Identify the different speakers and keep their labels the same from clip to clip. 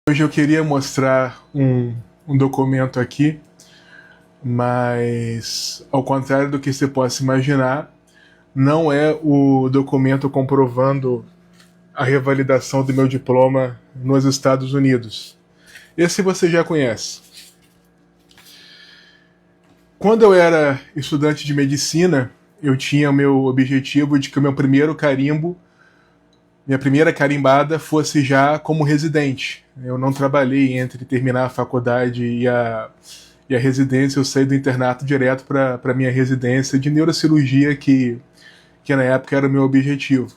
Speaker 1: Hoje eu queria mostrar um documento aqui, mas ao contrário do que você possa imaginar, não é o documento comprovando a revalidação do meu diploma nos Estados Unidos. Esse você já conhece. Quando eu era estudante de medicina, eu tinha o meu objetivo de que o meu primeiro carimbo, minha primeira carimbada, fosse já como residente. Eu não trabalhei entre terminar a faculdade e a residência, eu saí do internato direto para a minha residência de neurocirurgia, que na época era o meu objetivo.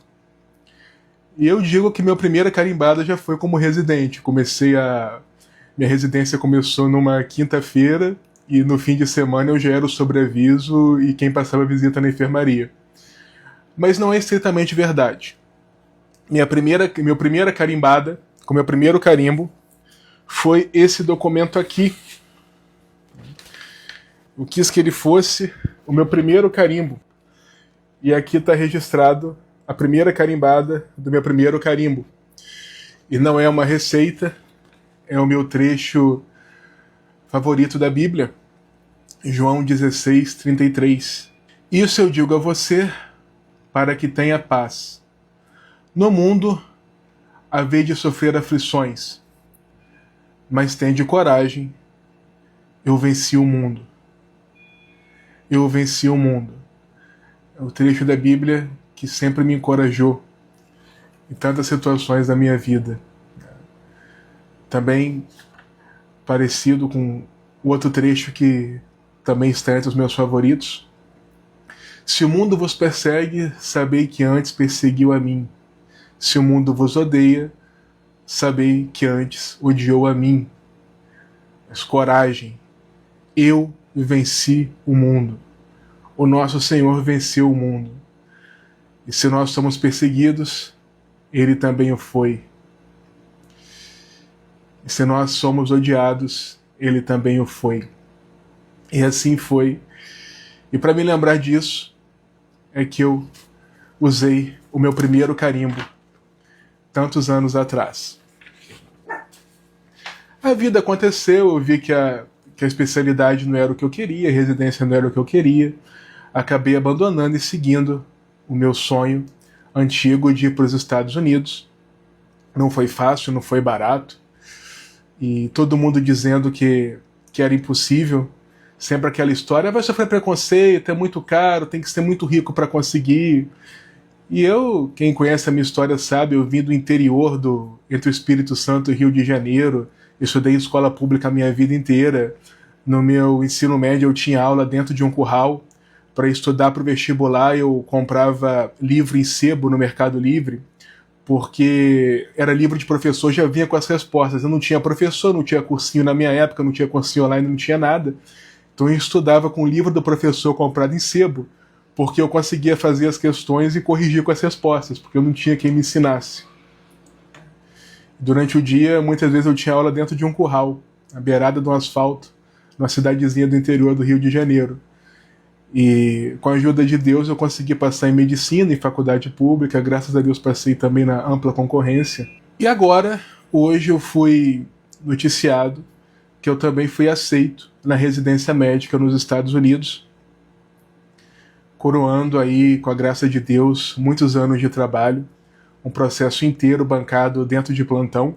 Speaker 1: E eu digo que minha primeira carimbada já foi como residente. Minha residência começou numa quinta-feira e no fim de semana eu já era o sobreaviso e quem passava visita na enfermaria. Mas não é estritamente verdade. Minha primeira carimbada, com meu primeiro carimbo, foi esse documento aqui. Eu quis que ele fosse o meu primeiro carimbo. E aqui está registrado a primeira carimbada do meu primeiro carimbo. E não é uma receita, é o meu trecho favorito da Bíblia, João 16:33. Isso eu digo a você para que tenha paz. No mundo havei de sofrer aflições, mas tende coragem, eu venci o mundo. Eu venci o mundo. É o trecho da Bíblia que sempre me encorajou em tantas situações da minha vida. Também parecido com o outro trecho que também está entre os meus favoritos. Se o mundo vos persegue, sabei que antes perseguiu a mim. Se o mundo vos odeia, sabei que antes odiou a mim. Mas coragem, eu venci o mundo. O nosso Senhor venceu o mundo. E se nós somos perseguidos, Ele também o foi. E se nós somos odiados, Ele também o foi. E assim foi. E para me lembrar disso, é que eu usei o meu primeiro carimbo, tantos anos atrás. A vida aconteceu, eu vi que a especialidade não era o que eu queria, a residência não era o que eu queria. Acabei abandonando e seguindo o meu sonho antigo de ir para os Estados Unidos. Não foi fácil, não foi barato. E todo mundo dizendo que era impossível. Sempre aquela história, vai sofrer preconceito, é muito caro, tem que ser muito rico para conseguir. E eu, quem conhece a minha história sabe, eu vim do interior, entre o Espírito Santo e o Rio de Janeiro. Eu estudei em escola pública a minha vida inteira. No meu ensino médio eu tinha aula dentro de um curral. Para estudar para o vestibular eu comprava livro em sebo no Mercado Livre, porque era livro de professor, já vinha com as respostas. Eu não tinha professor, não tinha cursinho na minha época, não tinha cursinho online, não tinha nada. Então eu estudava com o livro do professor comprado em sebo, porque eu conseguia fazer as questões e corrigir com as respostas, porque eu não tinha quem me ensinasse. Durante o dia, muitas vezes eu tinha aula dentro de um curral, à beirada do asfalto, numa cidadezinha do interior do Rio de Janeiro. E com a ajuda de Deus eu consegui passar em medicina, em faculdade pública, graças a Deus passei também na ampla concorrência. E agora, hoje eu fui noticiado que eu também fui aceito na residência médica nos Estados Unidos, coroando aí, com a graça de Deus, muitos anos de trabalho, um processo inteiro bancado dentro de plantão,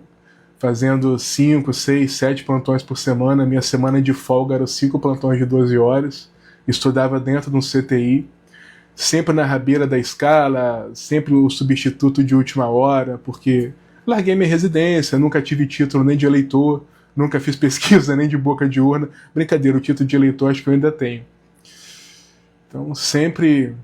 Speaker 1: fazendo 5, 6, 7 plantões por semana. Minha semana de folga eram 5 plantões de 12 horas. Estudava dentro de um CTI, sempre na rabeira da escala, sempre o substituto de última hora, porque larguei minha residência, nunca tive título nem de eleitor, nunca fiz pesquisa nem de boca de urna. Brincadeira, o título de eleitor acho que eu ainda tenho. Então, sempre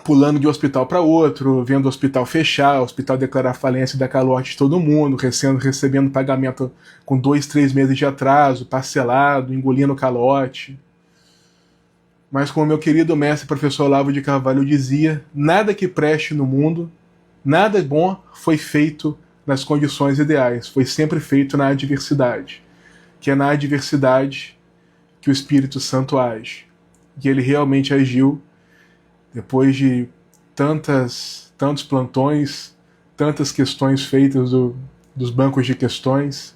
Speaker 1: pulando de um hospital para outro, vendo o hospital fechar, o hospital declarar falência e dar calote de todo mundo, recebendo pagamento com 2, 3 meses de atraso, parcelado, engolindo calote. Mas como meu querido mestre professor Olavo de Carvalho dizia, nada que preste no mundo, nada bom foi feito nas condições ideais, foi sempre feito na adversidade. Que é na adversidade que o Espírito Santo age. E ele realmente agiu depois de tantos plantões, tantas questões feitas dos bancos de questões.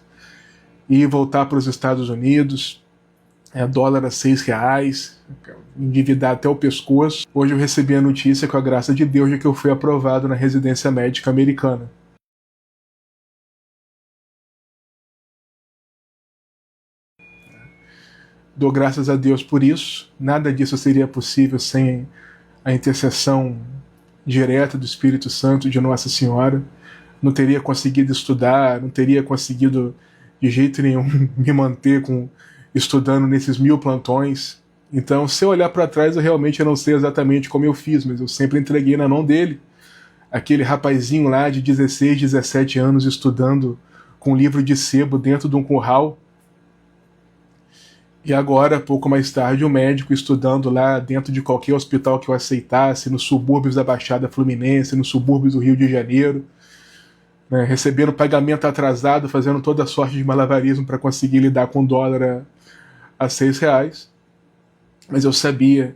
Speaker 1: e voltar para os Estados Unidos, dólar a R$ 6, endividar até o pescoço. Hoje eu recebi a notícia, com a graça de Deus, de que eu fui aprovado na residência médica americana. Dou graças a Deus por isso. Nada disso seria possível sem a intercessão direta do Espírito Santo, de Nossa Senhora. Não teria conseguido estudar, não teria conseguido de jeito nenhum me manter estudando nesses 1000 plantões. Então, se eu olhar para trás, eu realmente não sei exatamente como eu fiz, mas eu sempre entreguei na mão dele. Aquele rapazinho lá de 16, 17 anos estudando com um livro de sebo dentro de um curral. E agora, pouco mais tarde, um médico estudando lá dentro de qualquer hospital que eu aceitasse, nos subúrbios da Baixada Fluminense, nos subúrbios do Rio de Janeiro, né, recebendo pagamento atrasado, fazendo toda sorte de malabarismo para conseguir lidar com dólar a R$ 6. Mas eu sabia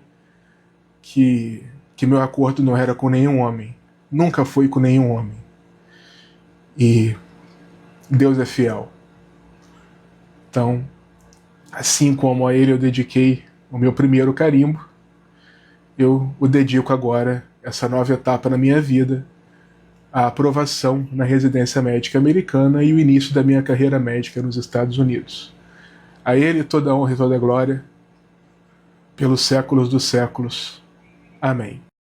Speaker 1: que meu acordo não era com nenhum homem. Nunca foi com nenhum homem. E Deus é fiel. Então, assim como a ele eu dediquei o meu primeiro carimbo, eu o dedico agora, essa nova etapa na minha vida, a aprovação na residência médica americana e o início da minha carreira médica nos Estados Unidos. A ele toda a honra e toda a glória, pelos séculos dos séculos. Amém.